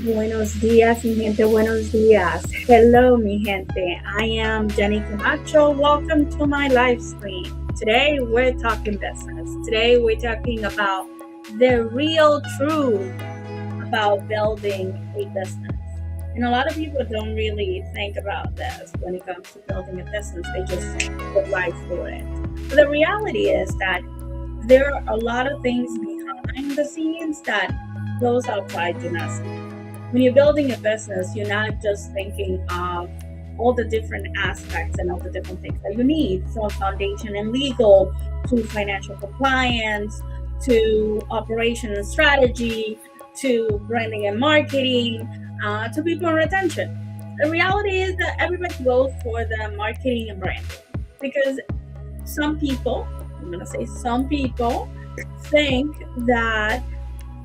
Buenos días, mi gente. Buenos días. Hello, mi gente. I am Jenny Camacho. Welcome to my live stream. Today, we're talking business. Today, we're talking about the real truth about building a business. And a lot of people don't really think about this when it comes to building a business. They just go right for it. But the reality is that there are a lot of things behind the scenes that those outside do not see. When you're building a business, you're not just thinking of all the different aspects and all the different things that you need, from foundation and legal to financial compliance to operation and strategy to branding and marketing to people and retention. The reality is that everybody goes for the marketing and branding because some people, I'm going to say some people, think that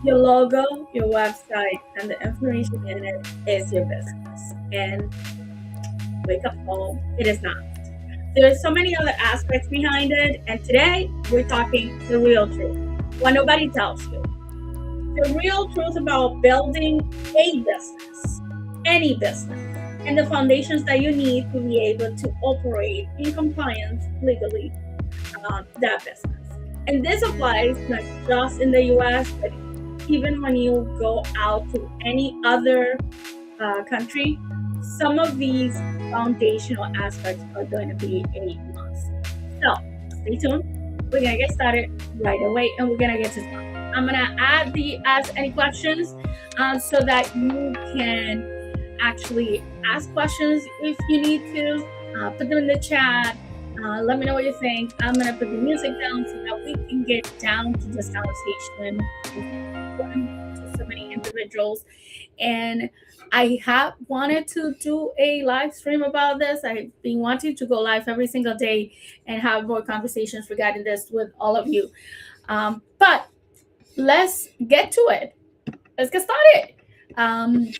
your logo, your website, and the information in it is your business. And wake up call, it is not. There's so many other aspects behind it, and today we're talking the real truth. What nobody tells you. The real truth about building a business, any business, and the foundations that you need to be able to operate in compliance legally that business. And this applies not just in the US, but even when you go out to any other country, some of these foundational aspects are going to be a must. So stay tuned. We're going to get started right away and we're going to get to talk. I'm going to add the ask any questions so that you can actually ask questions if you need to. Put them in the chat. Let me know what you think. I'm going to put the music down so that we can get down to this conversation to so many individuals. And I have wanted to do a live stream about this. I've been wanting to go live every single day and have more conversations regarding this with all of you. But let's get to it. Let's get started.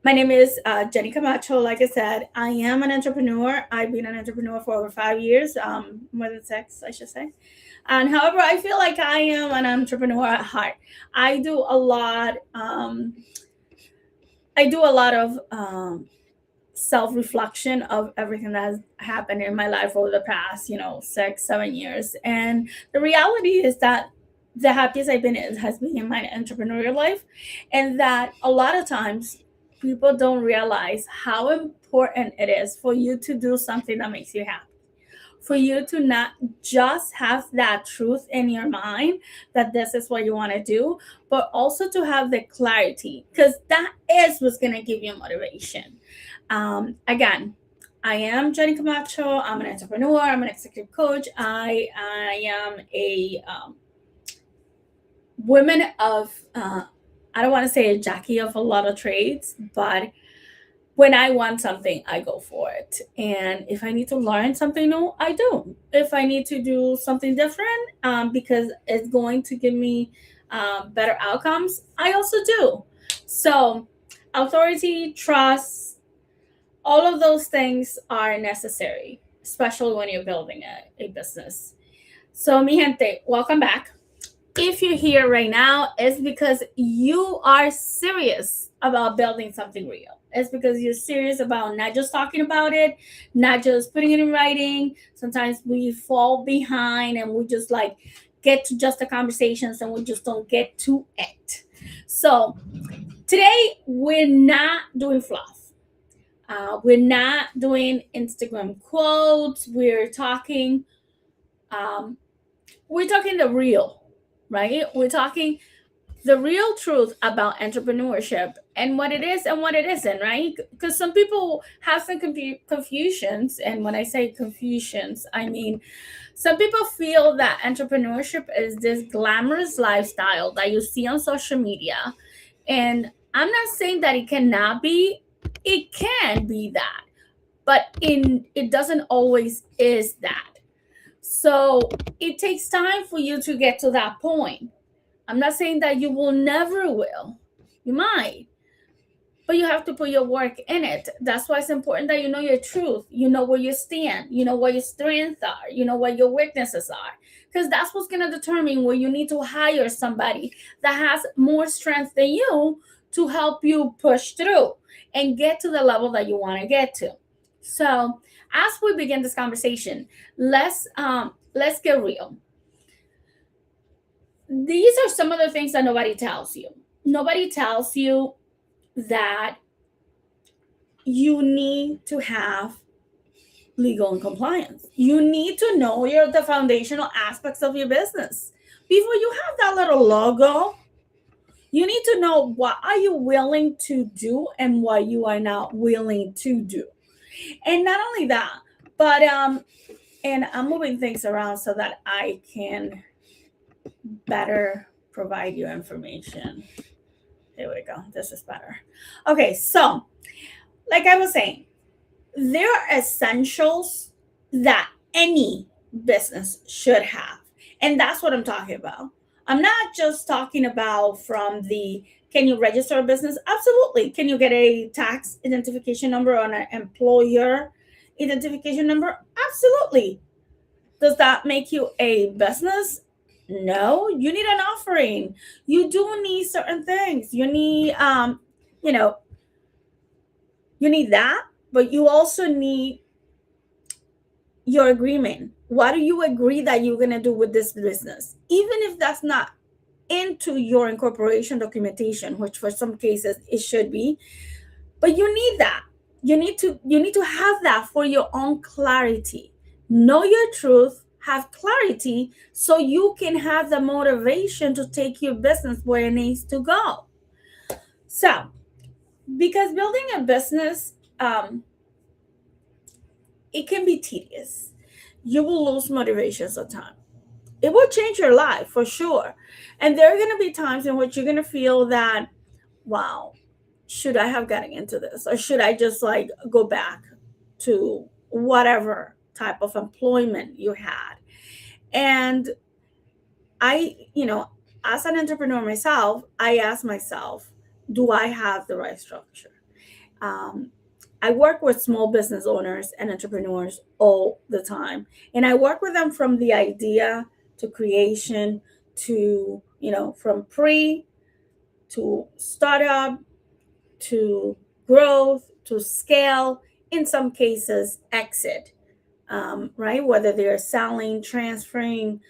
My name is Jenny Camacho. Like I said, I am an entrepreneur. I've been an entrepreneur for over 5 years, more than 6, I should say. And however, I feel like I am an entrepreneur at heart. I do a lot. Of self-reflection of everything that has happened in my life over the past, 6, 7 years. And the reality is that the happiest I've been has been in my entrepreneurial life, and that a lot of times people don't realize how important it is for you to do something that makes you happy, for you to not just have that truth in your mind that this is what you want to do, but also to have the clarity, because that is what's going to give you motivation. Again, I am Jenny Camacho. I'm an entrepreneur. I'm an executive coach. I am a woman of, I don't want to say a jockey of a lot of trades, but when I want something, I go for it. And if I need to learn something new, I do. If I need to do something different because it's going to give me better outcomes, I also do. So, authority, trust, all of those things are necessary, especially when you're building a business. So, mi gente, welcome back. If you're here right now, it's because you are serious about building something real. It's because you're serious about not just talking about it, not just putting it in writing. Sometimes we fall behind and we just like get to just the conversations and we just don't get to it. So today we're not doing fluff. We're not doing Instagram quotes. We're talking the real, right? We're talking the real truth about entrepreneurship and what it is and what it isn't, right? Because some people have some confusions. And when I say confusions, I mean some people feel that entrepreneurship is this glamorous lifestyle that you see on social media. And I'm not saying that it cannot be, it can be that, but it doesn't always is that. So it takes time for you to get to that point. I'm not saying that you will never will. You might. but you have to put your work in it. That's why it's important that you know your truth, you know where you stand, you know what your strengths are, you know what your weaknesses are, because that's what's going to determine where you need to hire somebody that has more strength than you to help you push through and get to the level that you want to get to. So as we begin this conversation, let's get real. These are some of the things that nobody tells you. Nobody tells you that you need to have legal and compliance. You need to know the foundational aspects of your business. Before you have that little logo, you need to know what are you willing to do and what you are not willing to do. And not only that, but and I'm moving things around so that I can better provide you information. There we go. This is better. Okay, so like I was saying, there are essentials that any business should have. And that's what I'm talking about. I'm not just talking about from the can you register a business? Absolutely. Can you get a tax identification number or an employer identification number? Absolutely. Does that make you a business? No, you need an offering. You do need certain things. You need you know, you need that, but you also need your agreement. What do you agree that you're going to do with this business? Even if that's not into your incorporation documentation, which for some cases it should be, but you need that. You need to have that for your own clarity. Know your truth, have clarity so you can have the motivation to take your business where it needs to go. So, because building a business it can be tedious. You will lose motivation sometimes. It will change your life for sure. And there are going to be times in which you're going to feel that, wow, should I have gotten into this? Or should I just like go back to whatever type of employment you had? And as an entrepreneur myself, I ask myself, do I have the right structure? I work with small business owners and entrepreneurs all the time. And I work with them from the idea to creation to, from pre to startup to growth to scale, in some cases, exit, right? Whether they're selling, transferring,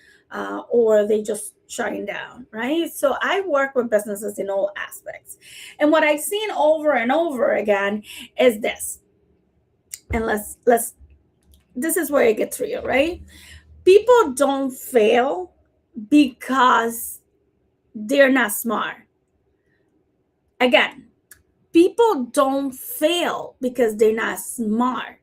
or they just shutting down, right? So I work with businesses in all aspects. And what I've seen over and over again is this. And this is where it gets real, right? People don't fail because they're not smart. Again, people don't fail because they're not smart.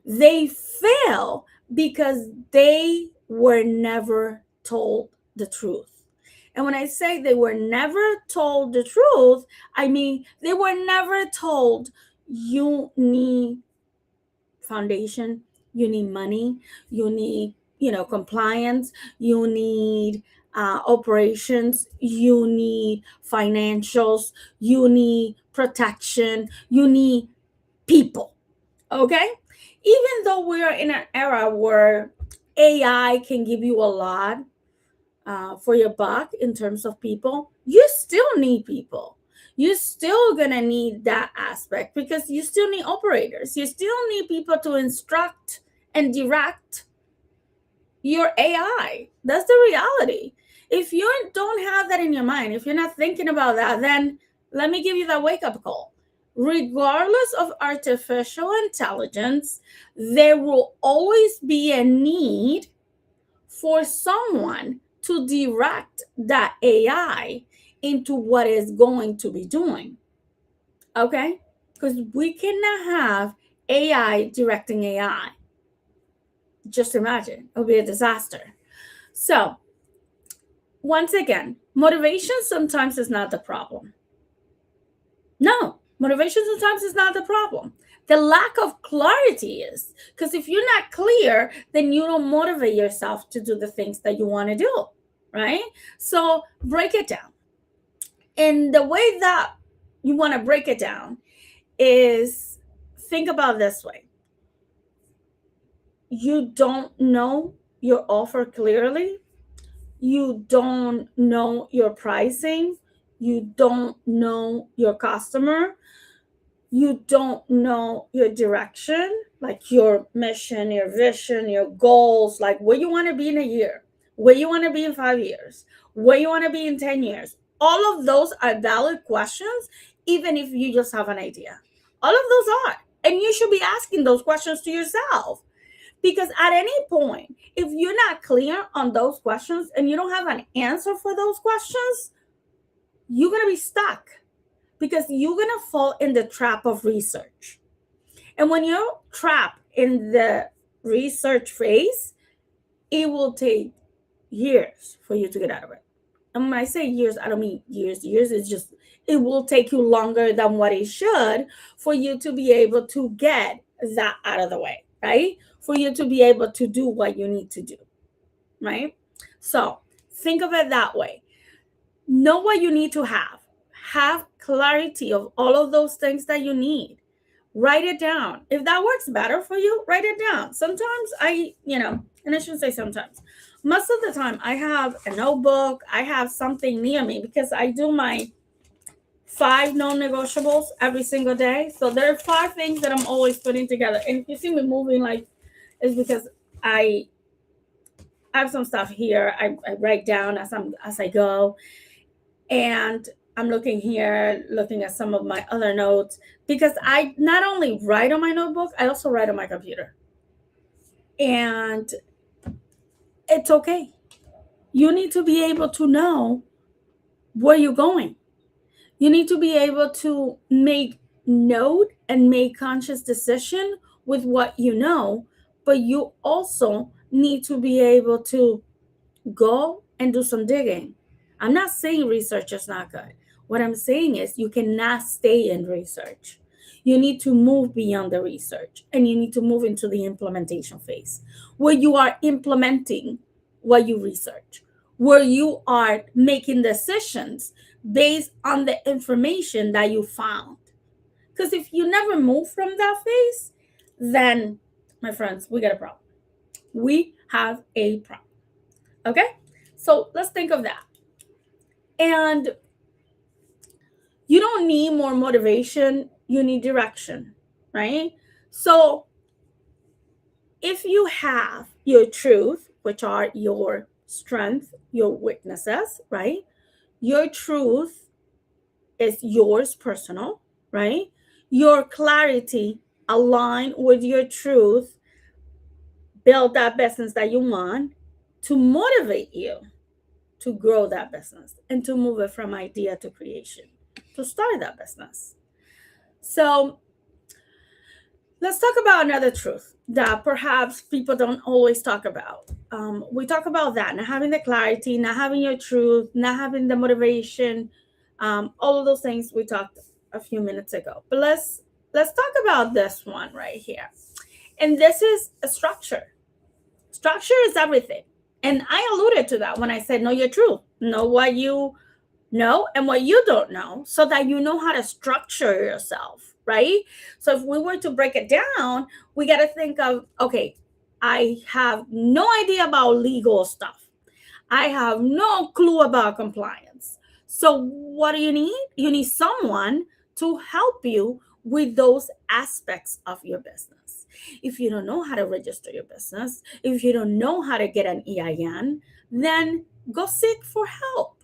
They fail because they were never told the truth. And when I say they were never told the truth, I mean they were never told you need foundation, you need money, you need, compliance, you need operations, you need financials, you need protection, you need people. Okay? Even though we are in an era where AI can give you a lot for your buck in terms of people, you still need people. You're still going to need that aspect because you still need operators. You still need people to instruct and direct your AI. That's the reality. If you don't have that in your mind, if you're not thinking about that, then let me give you that wake-up call. Regardless of artificial intelligence, there will always be a need for someone to direct that AI into what it's going to be doing. Okay? Because we cannot have AI directing AI. Just imagine, it'll be a disaster. So, once again, motivation sometimes is not the problem. No, motivation sometimes is not the problem. The lack of clarity is, because if you're not clear, then you don't motivate yourself to do the things that you want to do, right? So break it down. And the way that you want to break it down is, think about this way. You don't know your offer clearly. You don't know your pricing. You don't know your customer. You don't know your direction, like your mission, your vision, your goals, like where you want to be in a year, where you want to be in 5 years, where you want to be in 10 years. All of those are valid questions, even if you just have an idea. All of those are. And you should be asking those questions to yourself. Because at any point, if you're not clear on those questions and you don't have an answer for those questions, you're going to be stuck because you're going to fall in the trap of research. And when you're trapped in the research phase, it will take years for you to get out of it. And when I say years, I don't mean years. Years is just, it will take you longer than what it should for you to be able to get that out of the way, right? For you to be able to do what you need to do, right? So think of it that way. Know what you need to have clarity of all of those things that you need. Write it down. If that works better for you, write it down. Sometimes and I shouldn't say sometimes, most of the time I have a notebook, I have something near me because I do my 5 non-negotiables every single day. So there are 5 things that I'm always putting together. And if you see me moving, like, it's because I have some stuff here. I write down as I go. And I'm looking here, looking at some of my other notes, because I not only write on my notebook, I also write on my computer. And it's okay. You need to be able to know where you're going. You need to be able to make note and make conscious decision with what you know, but you also need to be able to go and do some digging. I'm not saying research is not good. What I'm saying is you cannot stay in research. You need to move beyond the research and you need to move into the implementation phase where you are implementing what you research, where you are making decisions based on the information that you found. Because if you never move from that phase, then, my friends, we got a problem. We have a problem. Okay? So let's think of that. And you don't need more motivation, you need direction, right? So if you have your truth, which are your strength, your weaknesses, right? Your truth is yours personal, right? Your clarity align with your truth, build that business that you want to motivate you to grow that business and to move it from idea to creation, to start that business. So let's talk about another truth that perhaps people don't always talk about. We talk about that, not having the clarity, not having your truth, not having the motivation, all of those things we talked a few minutes ago. But let's talk about this one right here. And this is a structure. Structure is everything. And I alluded to that when I said, know your truth, know what you know and what you don't know, so that you know how to structure yourself, right? So if we were to break it down, we got to think of, okay, I have no idea about legal stuff. I have no clue about compliance. So what do you need? You need someone to help you with those aspects of your business. If you don't know how to register your business, if you don't know how to get an EIN, then go seek for help.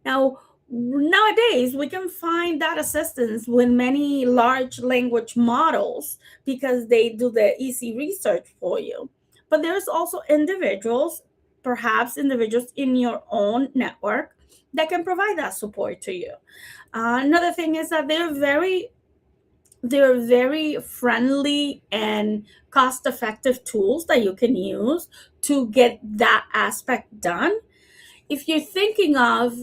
Now, nowadays, we can find that assistance with many large language models because they do the easy research for you. But there's also individuals, perhaps individuals in your own network, that can provide that support to you. Another thing is that they're very friendly and cost-effective tools that you can use to get that aspect done. If you're thinking of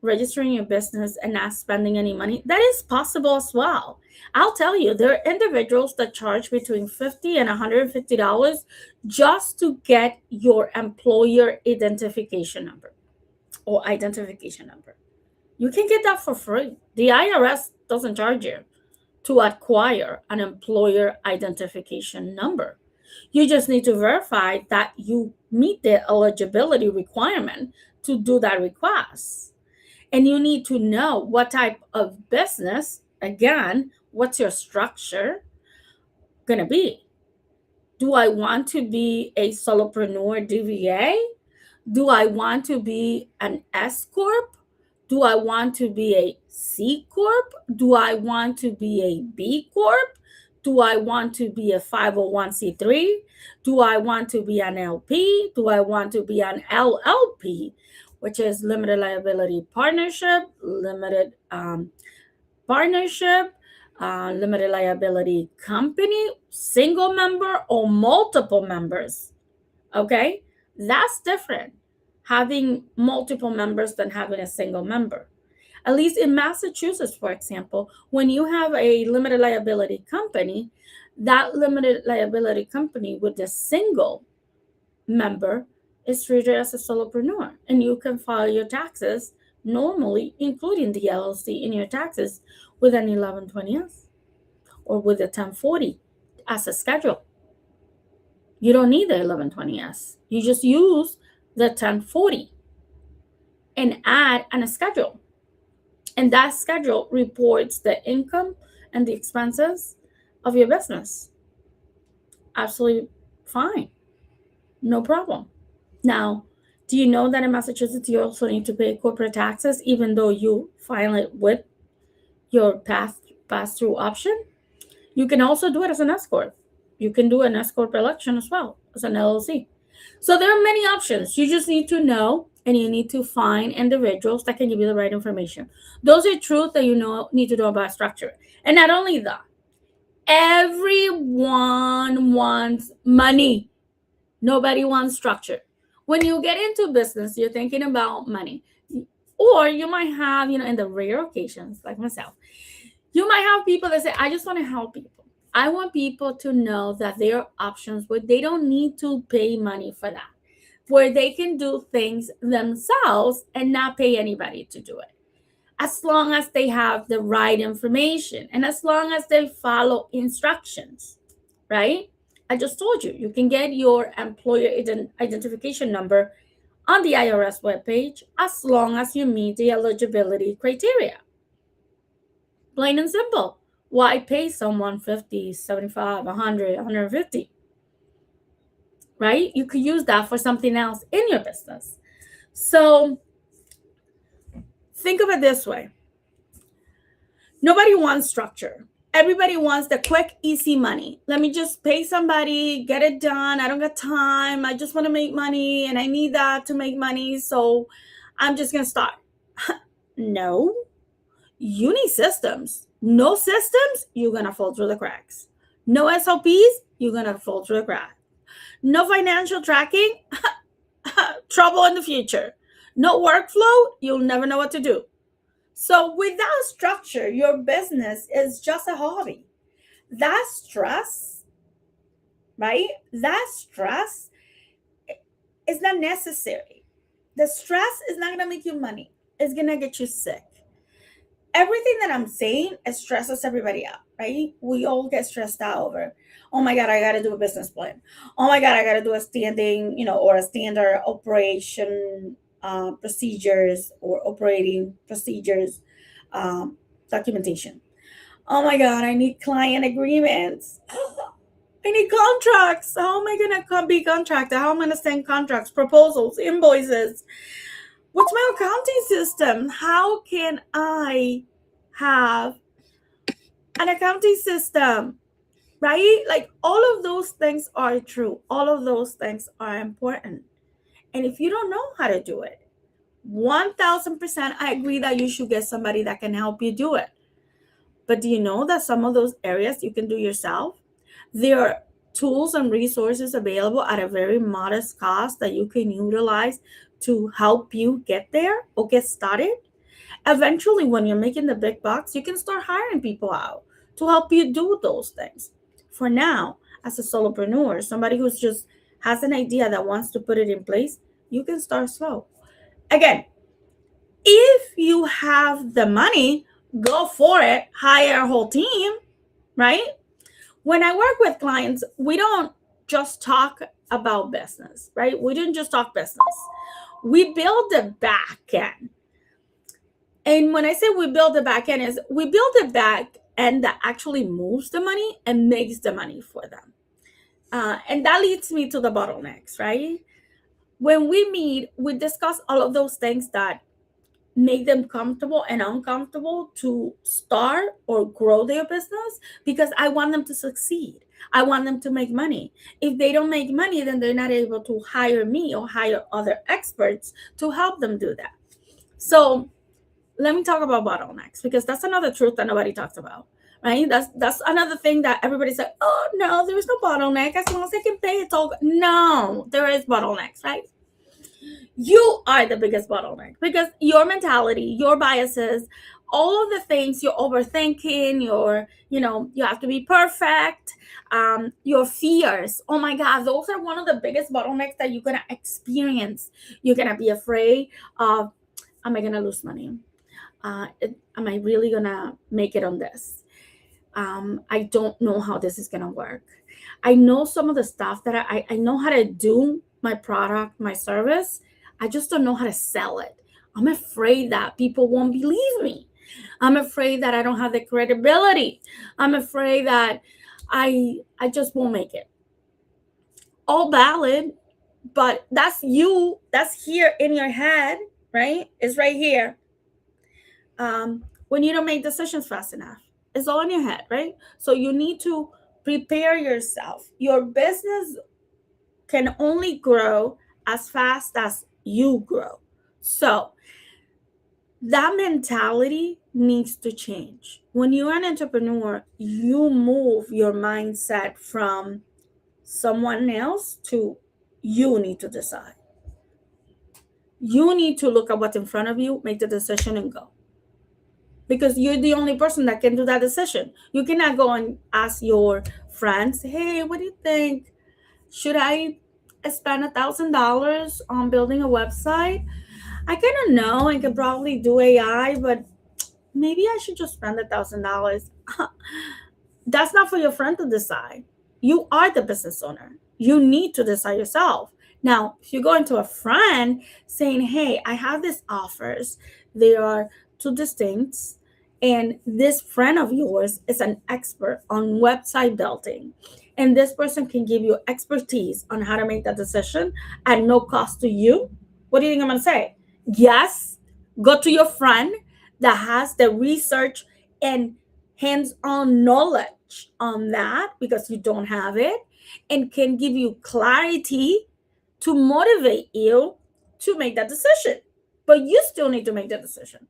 registering your business and not spending any money, that is possible as well. I'll tell you, there are individuals that charge between $50 and $150 just to get your employer identification number or identification number. You can get that for free. The IRS doesn't charge you. to acquire an employer identification number. You just need to verify that you meet the eligibility requirement to do that request. And you need to know what type of business, again, what's your structure going to be? Do I want to be a solopreneur DVA? Do I want to be an S Corp? Do I want to be a C Corp? Do I want to be a B Corp? Do I want to be a 501c3? Do I want to be an LP? Do I want to be an LLP, which is limited liability partnership, partnership, limited liability company, single member, or multiple members? Okay, that's different. Having multiple members than having a single member. At least in Massachusetts, for example, when you have a limited liability company, that limited liability company with a single member is treated as a solopreneur, and you can file your taxes normally, including the LLC in your taxes, with an 1120S or with a 1040 as a schedule. You don't need the 1120S. You just use the 1040 and add a schedule. And that schedule reports the income and the expenses of your business. Absolutely fine. No problem. Now, do you know that in Massachusetts you also need to pay corporate taxes even though you file it with your pass-through option? You can also do it as an S Corp. You can do an S Corp election as well as an LLC. So there are many options. You just need to know, and you need to find individuals that can give you the right information. Those are truths that you need to know about structure. And not only that, everyone wants money. Nobody wants structure. When you get into business, you're thinking about money. Or you might have, in the rare occasions, like myself, you might have people that say, I just want to help people. I want people to know that there are options where they don't need to pay money for that, where they can do things themselves and not pay anybody to do it, as long as they have the right information and as long as they follow instructions, right? I just told you, you can get your employer identification number on the IRS webpage as long as you meet the eligibility criteria. Plain and simple. Why pay someone 50, 75, 100, 150? Right? You could use that for something else in your business. So think of it this way. Nobody wants structure. Everybody wants the quick, easy money. Let me just pay somebody, get it done. I don't got time. I just want to make money and I need that to make money. So I'm just going to start. No, you need systems. No systems, you're going to fall through the cracks. No SOPs, you're going to fall through the cracks. No financial tracking, trouble in the future. No workflow, you'll never know what to do. So without structure, your business is just a hobby. That stress, right? That stress is not necessary. The stress is not going to make you money. It's going to get you sick. Everything that I'm saying stresses everybody out, right? We all get stressed out over, oh my God, I got to do a business plan. Oh my God, I got to do a standing, or a standard operation procedures or operating procedures documentation. Oh my God, I need client agreements. I need contracts. How am I going to be contracted? How am I going to send contracts, proposals, invoices? What's my accounting system? How can I have an accounting system, right? Like all of those things are true. All of those things are important. And if you don't know how to do it, 1000% I agree that you should get somebody that can help you do it. But do you know that some of those areas you can do yourself? There are tools and resources available at a very modest cost that you can utilize to help you get there or get started. Eventually, when you're making the big bucks, you can start hiring people out to help you do those things. For now, as a solopreneur, somebody who's just has an idea that wants to put it in place, you can start slow. Again, if you have the money, go for it, hire a whole team, right? When I work with clients, we don't just talk about business, right? We didn't just talk business. We build the back end. And when I say we build the back end, is we build the back end that actually moves the money and makes the money for them. And that leads me to the bottlenecks, right? When we meet, we discuss all of those things that make them comfortable and uncomfortable to start or grow their business, because I want them to succeed. I want them to make money. If they don't make money, then they're not able to hire me or hire other experts to help them do that. So let me talk about bottlenecks, because that's another truth that nobody talks about, right? That's another thing that everybody's like, oh no, there's no bottleneck. As long as they can pay, it's all good. No, there is bottlenecks, right? You are the biggest bottleneck, because your mentality, your biases, all of the things you're overthinking, you have to be perfect, your fears. Oh my God, those are one of the biggest bottlenecks that you're gonna experience. You're gonna be afraid of, am I gonna lose money? Am I really gonna make it on this? I don't know how this is gonna work. I know some of the stuff that I know how to do my product, my service. I just don't know how to sell it. I'm afraid that people won't believe me. I'm afraid that I don't have the credibility. I'm afraid that I just won't make it. All valid, but that's you. That's here in your head, right? It's right here. When you don't make decisions fast enough, it's all in your head, right? So you need to prepare yourself. Your business can only grow as fast as you grow. So that mentality needs to change. When you're an entrepreneur, you move your mindset from someone else to you need to decide. You need to look at what's in front of you, make the decision, and go, because you're the only person that can do that decision. You cannot go and ask your friends, hey, what do you think? Should I spend $1,000 on building a website? I kind of know I could probably do AI, but maybe I should just spend $1,000. That's not for your friend to decide. You are the business owner. You need to decide yourself. Now, if you go into a friend saying, hey, I have these offers, they are two distinct, and this friend of yours is an expert on website building, and this person can give you expertise on how to make that decision at no cost to you, what do you think I'm going to say? Yes, go to your friend that has the research and hands-on knowledge on that, because you don't have it, and can give you clarity to motivate you to make that decision. But you still need to make the decision.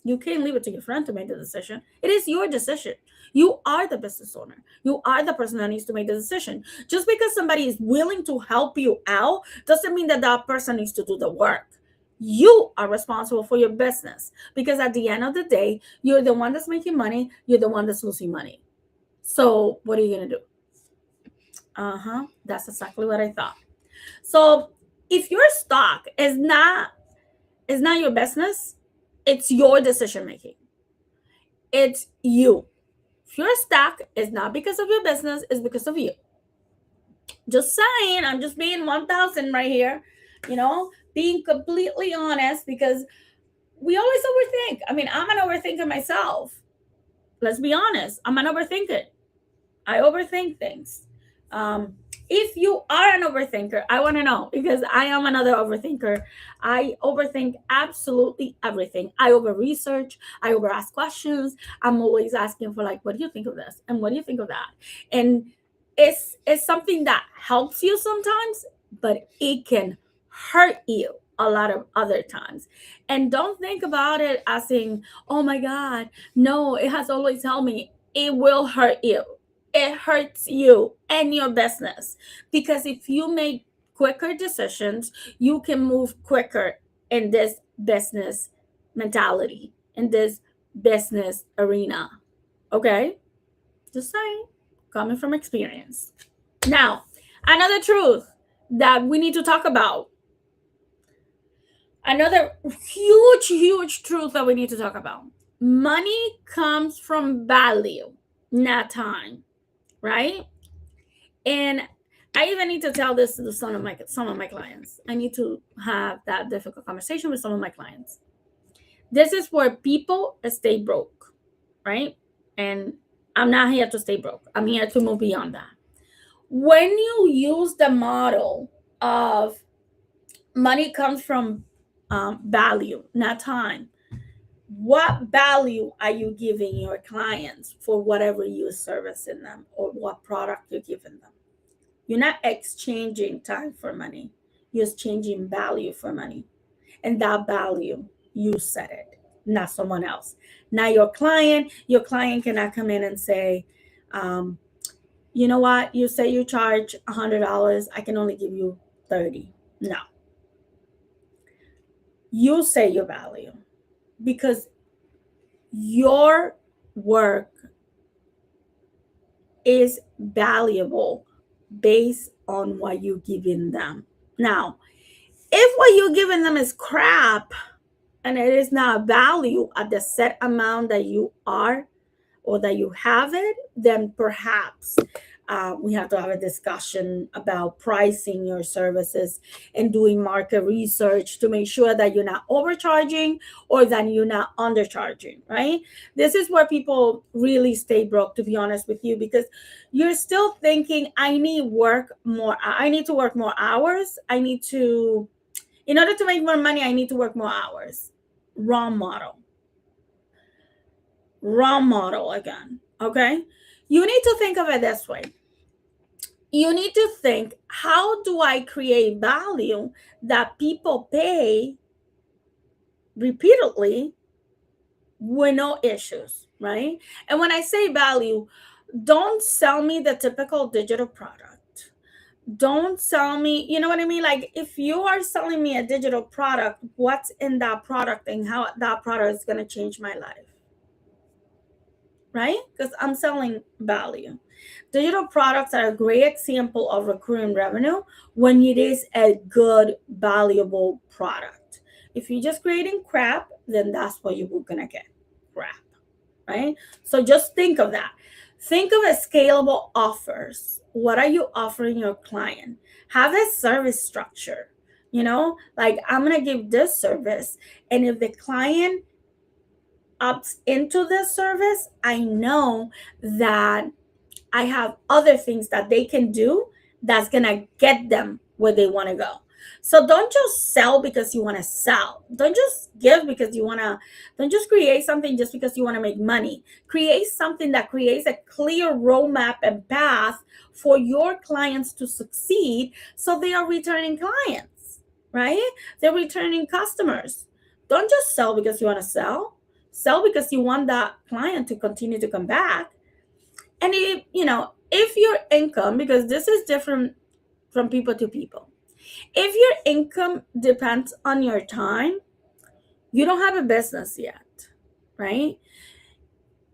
You can't leave it to your friend to make the decision. It is your decision. You are the business owner. You are the person that needs to make the decision. Just because somebody is willing to help you out doesn't mean that that person needs to do the work. You are responsible for your business, because at the end of the day, you're the one that's making money. You're the one that's losing money. So what are you going to do? That's exactly what I thought. So if your stock is not your business, it's your decision making. It's you. If your stock is not because of your business, it's because of you. Just saying, I'm just being 1,000 right here, being completely honest, because we always overthink. I mean, I'm an overthinker myself. Let's be honest. I'm an overthinker. I overthink things. If you are an overthinker, I want to know, because I am another overthinker. I overthink absolutely everything. I over research. I over ask questions. I'm always asking for, like, what do you think of this? And what do you think of that? And it's something that helps you sometimes, but it can hurt you a lot of other times. And don't think about it as in, oh my God, no, it has always helped me. It will hurt you. It hurts you and your business, because if you make quicker decisions, you can move quicker in this business mentality, in this business arena. Okay? Just saying, coming from experience. Now, another truth that we need to talk about, another huge truth that we need to talk about: money comes from value. not time, right? And I even need to tell this to some of my clients. I need to have that difficult conversation with some of my clients. This is where people stay broke, right? And I'm not here to stay broke. I'm here to move beyond that. When you use the model of money comes from value, not time, what value are you giving your clients for whatever you're servicing them or what product you're giving them? You're not exchanging time for money. You're exchanging value for money. And that value, you set it, not someone else. Not your client cannot come in and say, you know what, you say you charge $100, I can only give you 30. No, you say your value because your work is valuable based on what you're giving them. Now, if what you're giving them is crap and it is not value at the set amount that you are or that you have it, then perhaps we have to have a discussion about pricing your services and doing market research to make sure that you're not overcharging or that you're not undercharging, right? This is where people really stay broke, to be honest with you, because you're still thinking, I need to work more hours. In order to make more money, I need to work more hours. Wrong model. Wrong model again. Okay. You need to think of it this way. You need to think, how do I create value that people pay repeatedly with no issues, right? And when I say value, don't sell me the typical digital product. Don't sell me, you know what I mean? Like, if you are selling me a digital product, what's in that product and how that product is going to change my life, right? Because I'm selling value. Digital products are a great example of recurring revenue when it is a good, valuable product. If you're just creating crap, then that's what you're going to get, crap, right? So just think of that. Think of a scalable offers. What are you offering your client? Have a service structure, like I'm going to give this service. And if the client opts into this service, I know that I have other things that they can do that's going to get them where they want to go. So don't just sell because you want to sell. Don't just give because don't just create something just because you want to make money. Create something that creates a clear roadmap and path for your clients to succeed so they are returning clients, right? They're returning customers. Don't just sell because you want to sell. Sell because you want that client to continue to come back. And if your income, because this is different from people to people, if your income depends on your time, you don't have a business yet, right?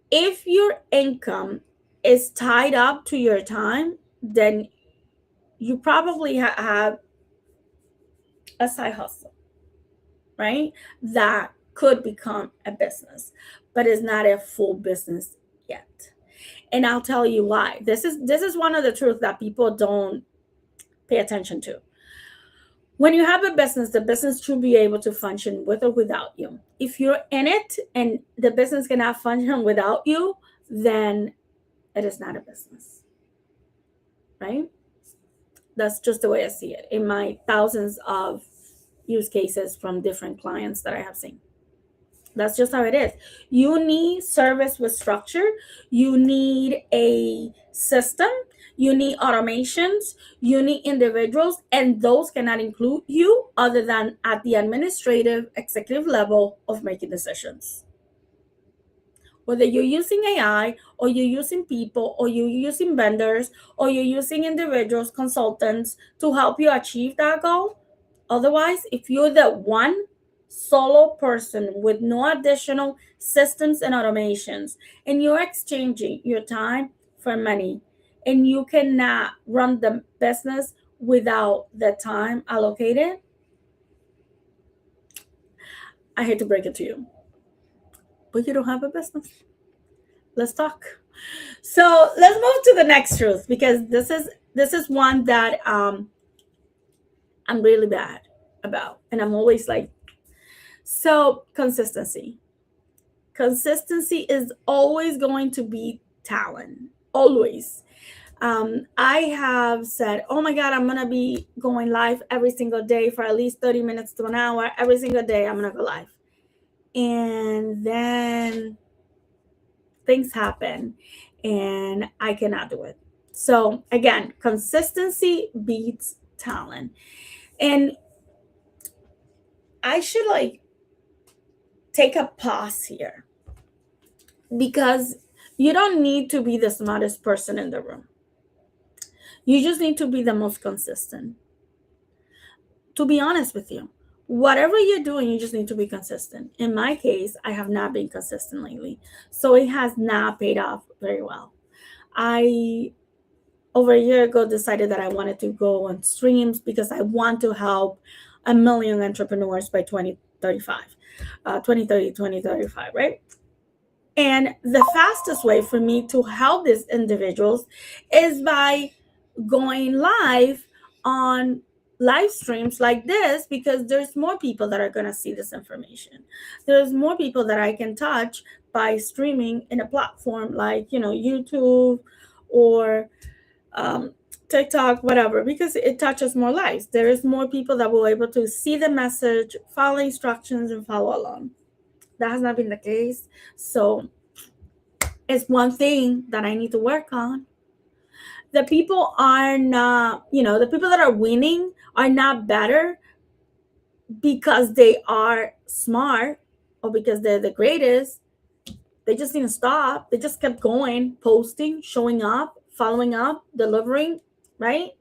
If your income is tied up to your time, then you probably have a side hustle, right? That could become a business, but it's not a full business yet. And I'll tell you why. This is one of the truths that people don't pay attention to. When you have a business, the business should be able to function with or without you. If you're in it and the business cannot function without you, then it is not a business, right? That's just the way I see it in my thousands of use cases from different clients that I have seen. That's just how it is. You need service with structure. You need a system. You need automations. You need individuals. And those cannot include you other than at the administrative executive level of making decisions. Whether you're using AI or you're using people or you're using vendors or you're using individuals, consultants to help you achieve that goal. Otherwise, if you're the one solo person with no additional systems and automations and you're exchanging your time for money and you cannot run the business without the time allocated, I hate to break it to you, but you don't have a business. let's talk. So let's move to the next truth, because this is one that I'm really bad about, and I'm always like, so consistency. Consistency is always going to be talent, always. I have said, oh my God, I'm going to be going live every single day for at least 30 minutes to an hour. Every single day, I'm going to go live. And then things happen and I cannot do it. So, again, consistency beats talent. And I should like take a pause here, because you don't need to be the smartest person in the room. You just need to be the most consistent. To be honest with you, whatever you're doing, you just need to be consistent. In my case, I have not been consistent lately, so it has not paid off very well. I, over a year ago, decided that I wanted to go on streams because I want to help a million entrepreneurs by 2035, 2030, 2035, right? And the fastest way for me to help these individuals is by going live on live streams like this, because there's more people that are going to see this information. There's more people that I can touch by streaming in a platform like, YouTube or TikTok, whatever, because it touches more lives. There is more people that will able to see the message, follow instructions, and follow along. That has not been the case. So it's one thing that I need to work on. The people are not, the people that are winning are not better because they are smart or because they're the greatest. They just didn't stop. They just kept going, posting, showing up, following up, delivering, right?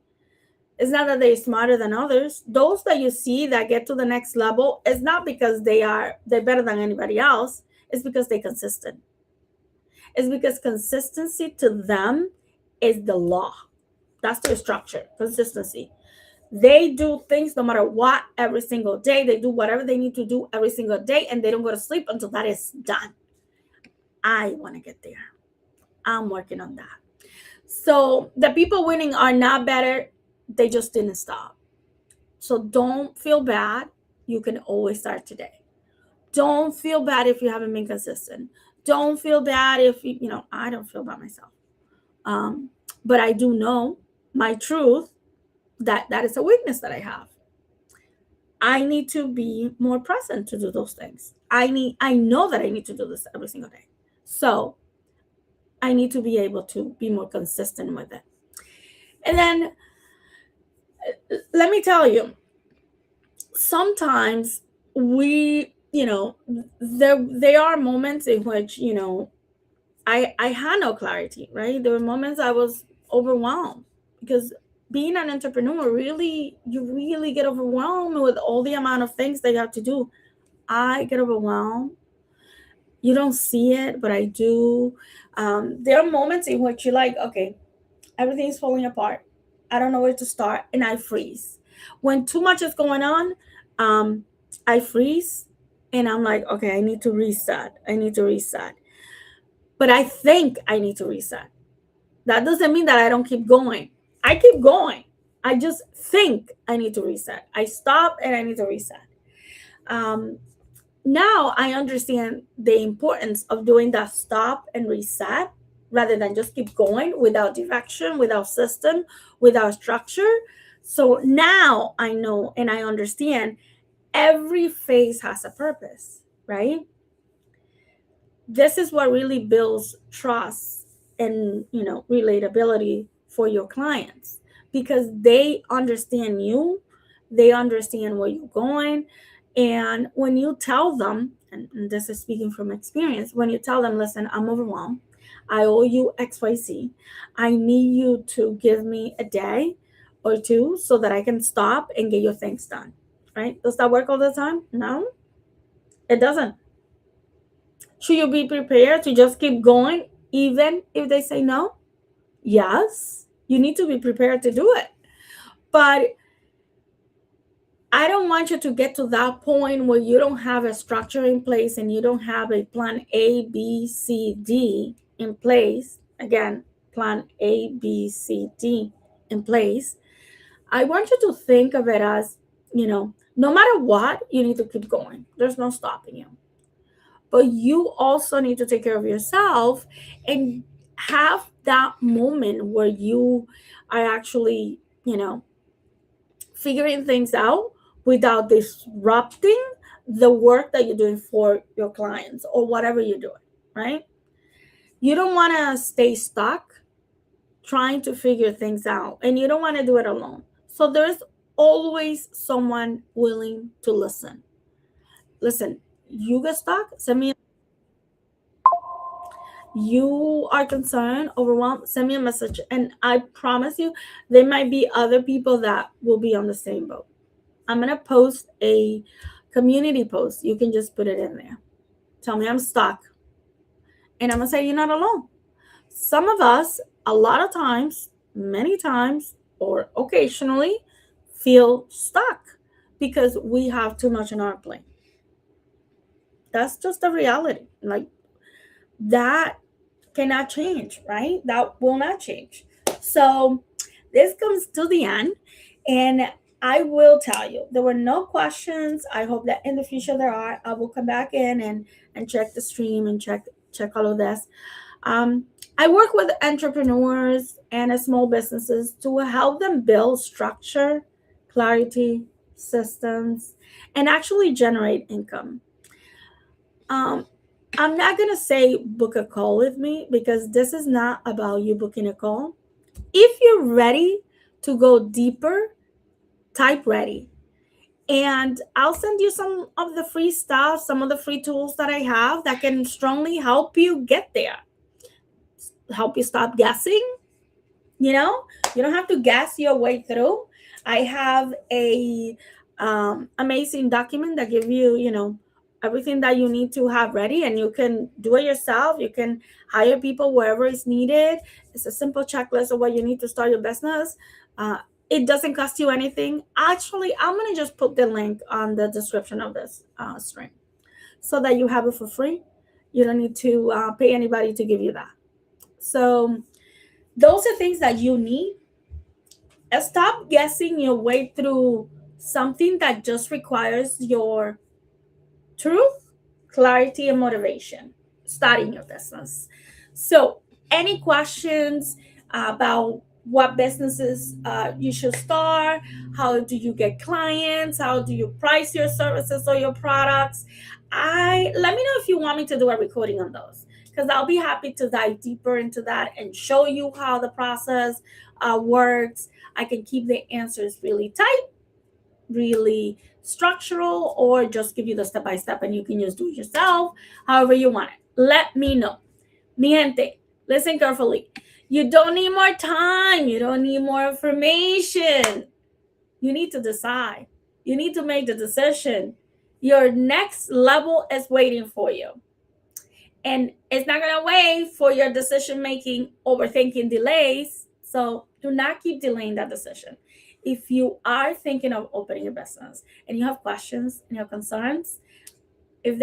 It's not that they're smarter than others. Those that you see that get to the next level, it's not because they're better than anybody else. It's because they're consistent. It's because consistency to them is the law. That's their structure, consistency. They do things no matter what every single day. They do whatever they need to do every single day, and they don't go to sleep until that is done. I want to get there. I'm working on that. So the people winning are not better. They just didn't stop. So don't feel bad. You can always start today. Don't feel bad if you haven't been consistent. Don't feel bad if I don't feel bad myself. But I do know my truth, that is a weakness that I have. I need to be more present to do those things. I know that I need to do this every single day. So I need to be able to be more consistent with it. And then let me tell you, sometimes we, there are moments in which, I had no clarity, right? There were moments I was overwhelmed, because being an entrepreneur, you really get overwhelmed with all the amount of things that you have to do. I get overwhelmed. You don't see it, but I do. There are moments in which you're like, okay, everything is falling apart. I don't know where to start, and I freeze. When too much is going on, I freeze, and I'm like, okay, I need to reset. I need to reset. But I think I need to reset. That doesn't mean that I don't keep going. I keep going. I just think I need to reset. I stop and I need to reset. Now I understand the importance of doing that stop and reset, rather than just keep going without direction, without system, without structure. So now I know and I understand every phase has a purpose, right? This is what really builds trust and relatability for your clients, because they understand you, they understand where you're going. And when you tell them, and this is speaking from experience, when you tell them, listen, I'm overwhelmed, I owe you XYZ, I need you to give me a day or two so that I can stop and get your things done, right? Does that work all the time? No, it doesn't. Should you be prepared to just keep going even if they say no? Yes, you need to be prepared to do it. But I don't want you to get to that point where you don't have a structure in place and you don't have a plan A, B, C, D in place, again, plan A, B, C, D in place, I want you to think of it as, no matter what, you need to keep going. There's no stopping you. But you also need to take care of yourself and have that moment where you are actually, figuring things out without disrupting the work that you're doing for your clients or whatever you're doing, right? You don't want to stay stuck trying to figure things out, and you don't want to do it alone. So there's always someone willing to listen. Listen, you get stuck, send me, you are concerned, overwhelmed, send me a message, and I promise you there might be other people that will be on the same boat. I'm going to post a community post. You can just put it in there. Tell me I'm stuck, and I'm going to say you're not alone. Some of us, a lot of times, many times, or occasionally, feel stuck because we have too much on our plate. That's just the reality. Like, that cannot change, right? That will not change. So this comes to the end, and I will tell you there were no questions. I hope that in the future there are. I will come back in and check the stream and check all of this. um, I work with entrepreneurs and small businesses to help them build structure, clarity, systems, and actually generate income. um, I'm not going to say book a call with me because this is not about you booking a call. If you're ready to go deeper, type ready. And I'll send you some of the free stuff, some of the free tools that I have that can strongly help you get there, help you stop guessing. You don't have to guess your way through. I have a amazing document that give you, everything that you need to have ready, and you can do it yourself. You can hire people wherever it's needed. It's a simple checklist of what you need to start your business. uh, it doesn't cost you anything. Actually, I'm going to just put the link on the description of this stream so that you have it for free. You don't need to pay anybody to give you that. So those are things that you need. Stop guessing your way through something that just requires your truth, clarity, and motivation starting your business. So, any questions about what businesses you should start? How do you get clients? How do you price your services or your products? I Let me know if you want me to do a recording on those, because I'll be happy to dive deeper into that and show you how the process works. I can keep the answers really tight, really structural, or just give you the step by step and you can just do it yourself, however you want it. Let me know. Mi gente, listen carefully. You don't need more time. You don't need more information. You need to decide. You need to make the decision. Your next level is waiting for you. And it's not going to wait for your decision making, overthinking, delays. So do not keep delaying that decision. If you are thinking of opening a business and you have questions and you have concerns, if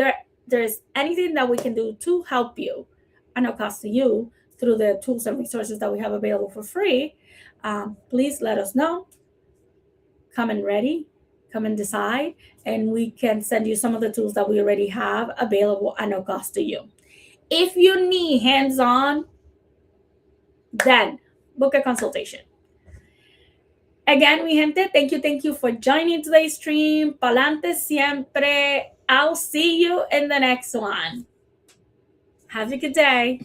there's anything that we can do to help you at no cost to you through the tools and resources that we have available for free, please let us know. Come and ready, come and decide, and we can send you some of the tools that we already have available at no cost to you. If you need hands-on, then book a consultation. Again, mi gente, thank you for joining today's stream. Pa'lante siempre. I'll see you in the next one. Have a good day.